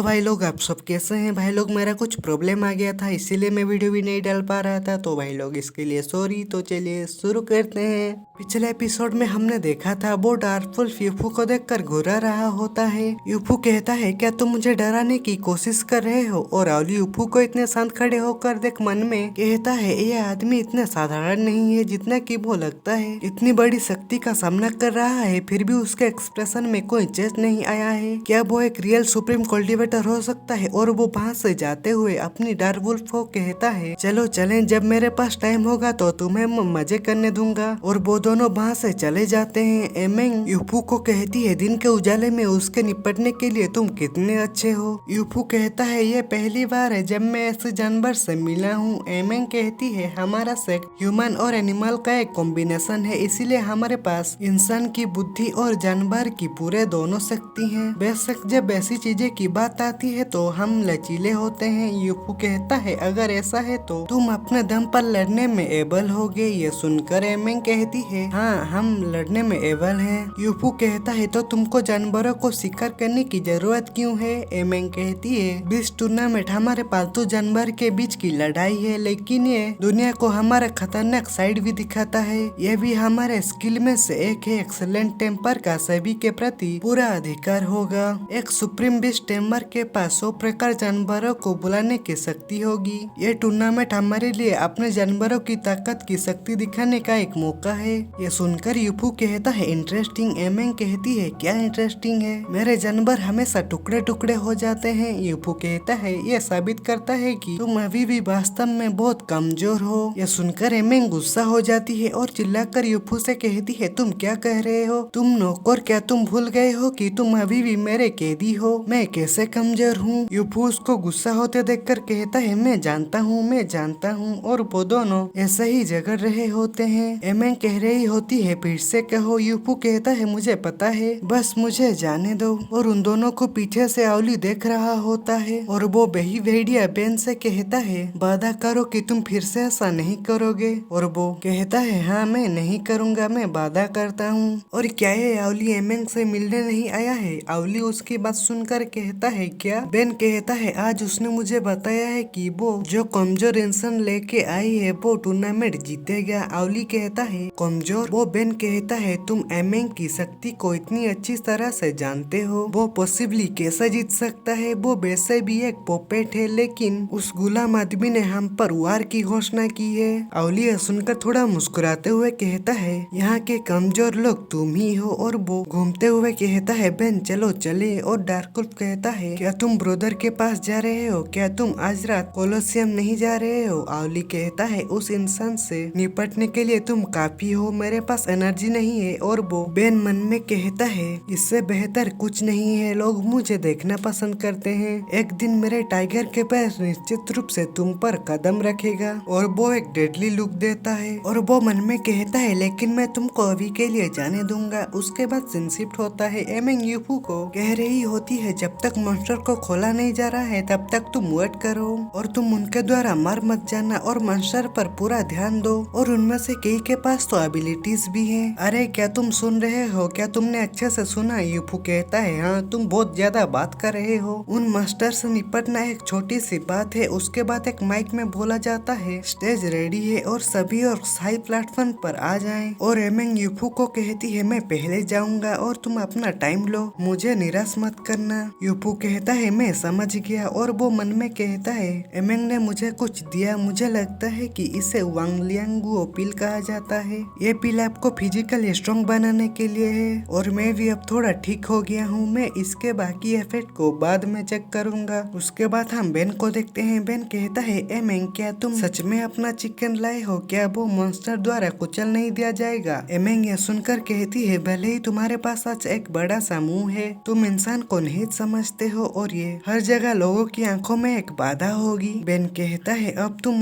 भाई लोग, आप सब कैसे हैं भाई लोग। मेरा कुछ प्रॉब्लम आ गया था, इसीलिए मैं वीडियो भी नहीं डाल पा रहा था, तो भाई लोग इसके लिए सॉरी। तो चलिए शुरू करते हैं। पिछले एपिसोड में हमने देखा था वो डार्कवुल्फ यूफू को देखकर घुरा रहा होता है। यूफू कहता है, क्या तुम मुझे डराने की कोशिश कर रहे हो? और आउली यूफू को इतने शांत खड़े होकर देख मन में कहता है, ये आदमी इतना साधारण नहीं है जितना कि वो लगता है। इतनी बड़ी शक्ति का सामना कर रहा है, फिर भी उसके एक्सप्रेशन में कोई चेंज नहीं आया है। क्या वो एक रियल सुप्रीम कल्टीवेटर हो सकता है? और वो वहाँ से जाते हुए अपनी डार्कवुल्फ को कहता है, चलो चलें, जब मेरे पास टाइम होगा तो तुम्हें मजे करने दूंगा। और वो दोनों वहाँ से चले जाते हैं। एमेंग यूफू को कहती है, दिन के उजाले में उसके निपटने के लिए तुम कितने अच्छे हो। यूफू कहता है, ये पहली बार है जब मैं ऐसे जानवर से मिला हूँ। एमेंग कहती है, हमारा सेक्स ह्यूमन और एनिमल का एक कॉम्बिनेशन है, इसीलिए हमारे पास इंसान की बुद्धि और जानवर की पूरे दोनों शक्ति हैं। बेशक जब ऐसी चीजें की बात आती है तो हम लचीले होते हैं। यूफू कहता है, अगर ऐसा है तो तुम अपने दम पर लड़ने में एबल होगे। ये सुनकर एमेंग कहती है, हाँ, हम लड़ने में एबल हैं। यूफू कहता है, तो तुमको जानवरों को शिकार करने की जरूरत क्यों है? एमेंग कहती है, बीस्ट टूर्नामेंट हमारे पालतू जानवर के बीच की लड़ाई है, लेकिन ये दुनिया को हमारा खतरनाक साइड भी दिखाता है। ये भी हमारे स्किल में से एक है। एक्सेलेंट टेम्पर का सभी के प्रति पूरा अधिकार होगा। एक सुप्रीम बीस्ट टेम्पर के पास 100 प्रकार जानवरों को बुलाने की शक्ति होगी। ये टूर्नामेंट हमारे लिए अपने जानवरों की ताकत की शक्ति दिखाने का एक मौका है। ये सुनकर यूफू कहता है, इंटरेस्टिंग। एमेंग कहती है, क्या इंटरेस्टिंग है? मेरे जानवर हमेशा टुकड़े टुकड़े हो जाते हैं। यूफू कहता है, ये साबित करता है कि तुम अभी भी वास्तव में बहुत कमजोर हो। ये सुनकर एमेंग गुस्सा हो जाती है और चिल्लाकर यूफू से कहती है, तुम क्या कह रहे हो? तुम नौकर, क्या तुम भूल गए हो कि तुम अभी भी मेरे कैदी हो? मैं कैसे कमजोर हूँ? यूफू उसको गुस्सा होते देखकर कहता है, मैं जानता हूँ। और वो दोनों ऐसे ही झगड़ रहे होते हैं। एमेंग कह रही होती है, फिर से कहो। यूफू कहता है, मुझे पता है, बस मुझे जाने दो। और उन दोनों को पीछे से आउली देख रहा होता है और वो वही भेड़िया बेन से कहता है, वादा करो कि तुम फिर से ऐसा नहीं करोगे। और वो कहता है, हाँ, मैं नहीं करूँगा, मैं वादा करता हूँ। और क्या ये आउली एमेंग से मिलने नहीं आया है? आउली उसकी बात सुनकर कहता है, क्या? बेन कहता है, आज उसने मुझे बताया है कि वो जो कमजोर इंसान लेके आई है वो टूर्नामेंट जीतेगा। आउली कहता है, कमजोर? वो बेन कहता है, तुम एमेंग की शक्ति को इतनी अच्छी तरह से जानते हो, वो पॉसिबली कैसे जीत सकता है? वो वैसे भी एक पोपेट है, लेकिन उस गुलाम आदमी ने हम पर वार की घोषणा की है। आउली सुनकर थोड़ा मुस्कुराते हुए कहता है, यहाँ के कमजोर लोग तुम ही हो। और वो घूमते हुए कहता है, बेन चलो चले। और डार्कवुल्फ कहता है, क्या तुम ब्रदर के पास जा रहे हो? क्या तुम आज रात कोलोसियम नहीं जा रहे हो? आउली कहता है, उस इंसान से निपटने के लिए तुम काफी हो, मेरे पास एनर्जी नहीं है। और वो बेन मन में कहता है, इससे बेहतर कुछ नहीं है, लोग मुझे देखना पसंद करते हैं, एक दिन मेरे टाइगर के पैर निश्चित रूप से तुम पर कदम रखेगा। और वो एक डेडली लुक देता है और वो मन में कहता है, लेकिन मैं तुमको अभी के लिए जाने दूंगा। उसके बाद सीन शिफ्ट होता है। एमेंग यूफू को कह रही होती है, जब तक मॉन्स्टर को खोला नहीं जा रहा है तब तक तुम वेट करो और तुम उनके द्वारा मर मत जाना और मॉन्स्टर पर पूरा ध्यान दो। और उनमें से कई के पास तो एबिलिटीज भी हैं। अरे क्या तुम सुन रहे हो? क्या तुमने अच्छे से सुना? यूफू कहता है, हाँ, तुम बहुत ज्यादा बात कर रहे हो। उन मास्टर से निपटना एक छोटी सी बात है। उसके बाद एक माइक में बोला जाता है, स्टेज रेडी है और सभी और हाई प्लेटफॉर्म पर आ जाएं। और एमेंग यूफू को कहती है, मैं पहले जाऊंगा और तुम अपना टाइम लो, मुझे निराश मत करना। यूफू कहता है, मैं समझ गया। और वो मन में कहता है, एमेंग ने मुझे कुछ दिया, मुझे लगता है कि इसे वांगलियांगुओ पिल कहा जाता है। ये पिल आपको फिजिकली स्ट्रॉन्ग बनाने के लिए है और मैं भी अब थोड़ा ठीक हो गया हूँ। मैं इसके बाकी इफेक्ट को बाद में चेक करूंगा। उसके बाद हम बेन को देखते हैं। बेन कहता है, एमेंग, क्या तुम सच में अपना चिकन लाए हो? क्या वो मॉन्स्टर द्वारा कुचल नहीं दिया जाएगा? एमेंग ये सुनकर कहती है, भले ही तुम्हारे पास आज एक बड़ा सा मुंह है, तुम इंसान को नहीं समझते हो और ये हर जगह लोगों की आंखों में एक बाधा होगी। बेन कहता है, अब तुम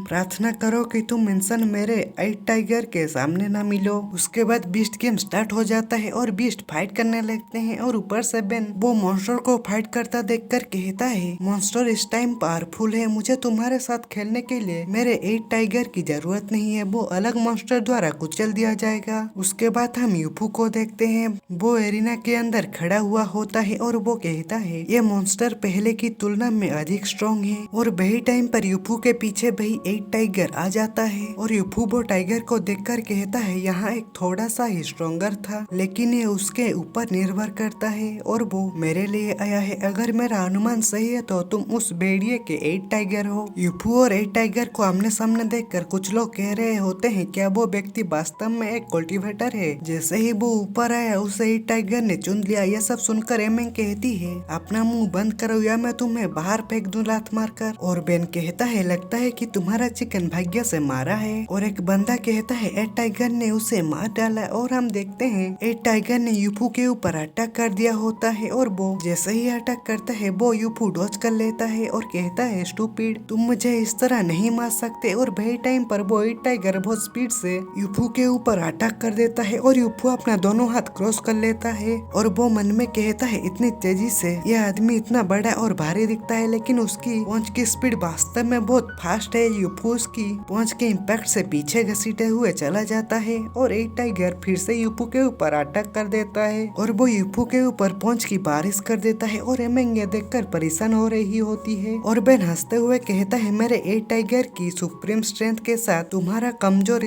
प्रार्थना करो कि तुम इंसान मेरे आइट टाइगर के सामने ना मिलो। उसके बाद बीस्ट गेम स्टार्ट हो जाता है और बीस्ट फाइट करने लगते हैं। और ऊपर से बेन वो मॉन्स्टर को फाइट करता देखकर कहता है, मॉन्स्टर इस टाइम पावरफुल है, मुझे तुम्हारे साथ खेलने के लिए मेरे एट टाइगर की जरूरत नहीं है, वो अलग मॉन्स्टर द्वारा कुचल दिया जाएगा। उसके बाद हम यूफू को देखते हैं। वो एरिना के अंदर खड़ा हुआ होता है और वो कहता कहता है ये मॉन्स्टर पहले की तुलना में अधिक स्ट्रॉन्ग है। और वही टाइम पर यूफू के पीछे वही एक टाइगर आ जाता है और यूफू वो टाइगर को देखकर कहता है यहाँ एक थोड़ा सा ही स्ट्रॉन्गर था, लेकिन ये उसके ऊपर निर्भर करता है और वो मेरे लिए आया है। अगर मेरा अनुमान सही है तो तुम उस भेड़िए के एट टाइगर हो। यूफू और एट टाइगर को आमने सामने देखकर कुछ लोग कह रहे होते हैं क्या वो व्यक्ति वास्तव में एक कल्टीवेटर है। जैसे ही वो ऊपर आया उसे एट टाइगर ने चुन लिया। यह सब सुनकर एमेंग कहती है अपना मुंह बंद करो या मैं तुम्हें बाहर फेंक दूं लात मारकर। और बेन कहता है लगता है कि तुम्हारा चिकन भाग्य से मारा है। और एक बंदा कहता है एट टाइगर ने उसे मार डाला। और हम देखते हैं एट टाइगर ने यूफू के ऊपर अटैक कर दिया होता है और वो जैसे ही अटैक करता है वो यूफू डॉज कर लेता है और कहता है स्टूपिड तुम मुझे इस तरह नहीं मार सकते। और वही टाइम पर वो एट टाइगर बहुत स्पीड से यूफू के ऊपर अटैक कर देता है और यूफू अपना दोनों हाथ क्रॉस कर लेता है। और वो मन में कहता है इतनी तेजी से यह आदमी इतना बड़ा और भारी दिखता है, लेकिन उसकी पहुंच की स्पीड वास्तव में बहुत फास्ट है। यूफू उसकी पहुंच के इम्पैक्ट से पीछे घसीटे हुए चला जाता है और एक टाइगर फिर से यूफू के ऊपर अटैक कर देता है और वो यूफू के ऊपर पहुंच की बारिश कर देता है। और एमेंग ये देखकर परेशान हो रही होती है और बेन हंसते हुए कहता है मेरे एट टाइगर की सुप्रीम स्ट्रेंथ के साथ तुम्हारे कमजोर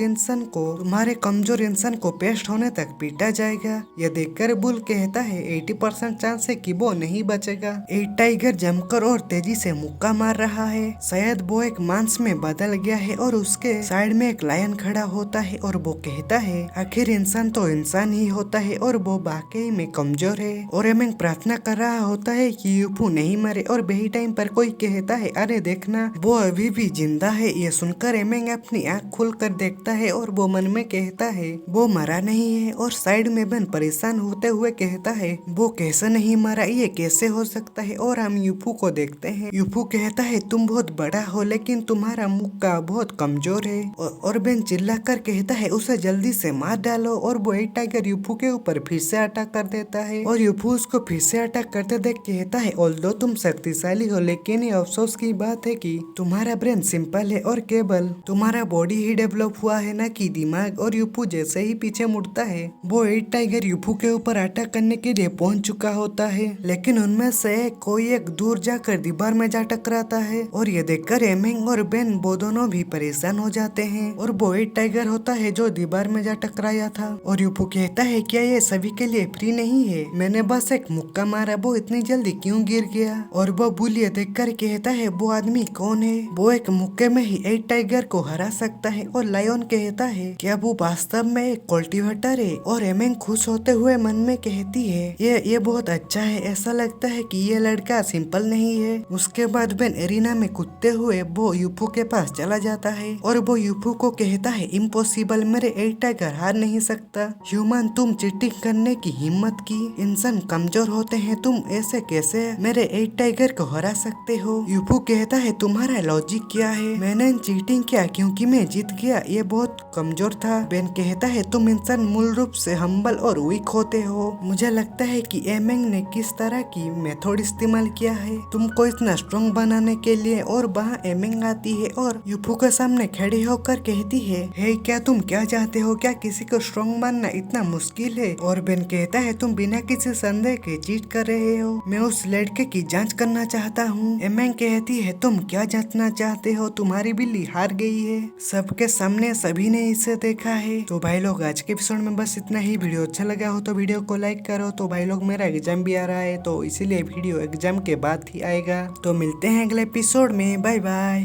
इंसान को पेस्ट होने तक पीटा जाएगा। यह देखकर बुल कहता है 80% चांस है कि वो नहीं बचेगा। एट टाइगर जमकर और तेजी से मुक्का मार रहा है, शायद वो एक मांस में बदल गया है। और उसके साइड में एक लायन खड़ा होता है और वो कहता है आखिर इंसान तो इंसान ही होता है और वो वाकई में कमजोर है। और एमेंग प्रार्थना कर रहा होता है कि यूफू नहीं मरे। और वही टाइम पर कोई कहता है अरे देखना वो अभी भी जिंदा है। ये सुनकर एमेंग अपनी आँख खोल कर देखता है और वो मन में कहता है वो मरा नहीं है। और साइड में बेन परेशान होते हुए कहता है वो कैसे नहीं मरा, ये कैसे हो सकता है। और हम यूफू को देखते हैं, यूफू कहता है तुम बहुत बड़ा हो लेकिन तुम्हारा मुक्का बहुत कमजोर है। और बेन चिल्लाकर कहता है उसे जल्दी से मार डालो। और वो एक टाइगर यूफू के ऊपर फिर से अटैक कर देता है और यूफू उसको फिर से अटैक करते देख कहता है ऑल्दो तुम शक्तिशाली हो लेकिन ये अफसोस की बात है कि तुम्हारा ब्रेन सिंपल है और केवल तुम्हारा बॉडी ही डेवलप हुआ है ना कि दिमाग। और यूफू जैसे ही पीछे मुड़ता है वो एट टाइगर यूफू के ऊपर अटैक करने के लिए पहुंच चुका होता है, लेकिन उनमें से कोई एक दूर जाकर दीवार में जा टकराता है। और ये देखकर एमेंग और बेन वो दोनों भी परेशान हो जाते हैं। और वो एट टाइगर होता है जो दीवार में जा टकराया था। और यूफू कहता है क्या ये सभी के लिए फ्री नहीं है, मैंने बस एक मुक्का मारा, वो इतनी जल्दी क्यों गिर गया। और वो बुल ये देखकर कहता है वो आदमी कौन है, वो एक मुक्के में ही एट टाइगर को हरा सकता है। और लायन कहता है क्या वो वास्तव में एक कल्टीवेटर है। और एमेंग खुश होते हुए मन में कहती है ये बहुत अच्छा है, ऐसा लगता है कि ये लड़का सिंपल नहीं है। उसके बाद बेन एरिना में कूदते हुए वो यूफू के पास चला जाता है और वो यूफू को कहता है इम्पॉसिबल, मेरे एट टाइगर हार नहीं सकता। ह्यूमन तुम चीटिंग करने की हिम्मत की, इंसान कमजोर होते हैं, तुम ऐसे कैसे मेरे एट टाइगर को हरा सकते हो। यूफू कहता है तुम्हारा लॉजिक क्या है, मैंने चीटिंग किया क्योंकि मैं जीत गया, ये बहुत कमजोर था। बेन कहता है तुम इंसान मूल रूप से हम्बल और वीक होते हो। मुझे लगता है कि एमेंग ने किस तरह की मेथड इस्तेमाल किया है तुमको इतना स्ट्रॉन्ग बनाने के लिए। और वहाँ एमेंग आती है और यूफू के सामने खड़ी होकर कहती है हे क्या तुम क्या चाहते हो, क्या किसी को स्ट्रॉन्ग बनना इतना मुश्किल है। और बेन कहता है तुम बिना किसी संदेह के चीट कर रहे हो, मैं उस लड़के की जांच करना चाहता हूँ। एमेंग कहती है तुम क्या जांचना चाहते हो, तुम्हारी बिल्ली हार गई है, सबके सामने सभी ने इसे देखा है। तो भाई लोग आज के एपिसोड में बस इतना ही। वीडियो अच्छा लगा हो तो वीडियो को लाइक करो। तो भाई लोग मेरा एग्जाम भी आ रहा है तो इसीलिए वीडियो एग्जाम के बाद ही आएगा। तो मिलते हैं अगले एपिसोड में, बाय बाय।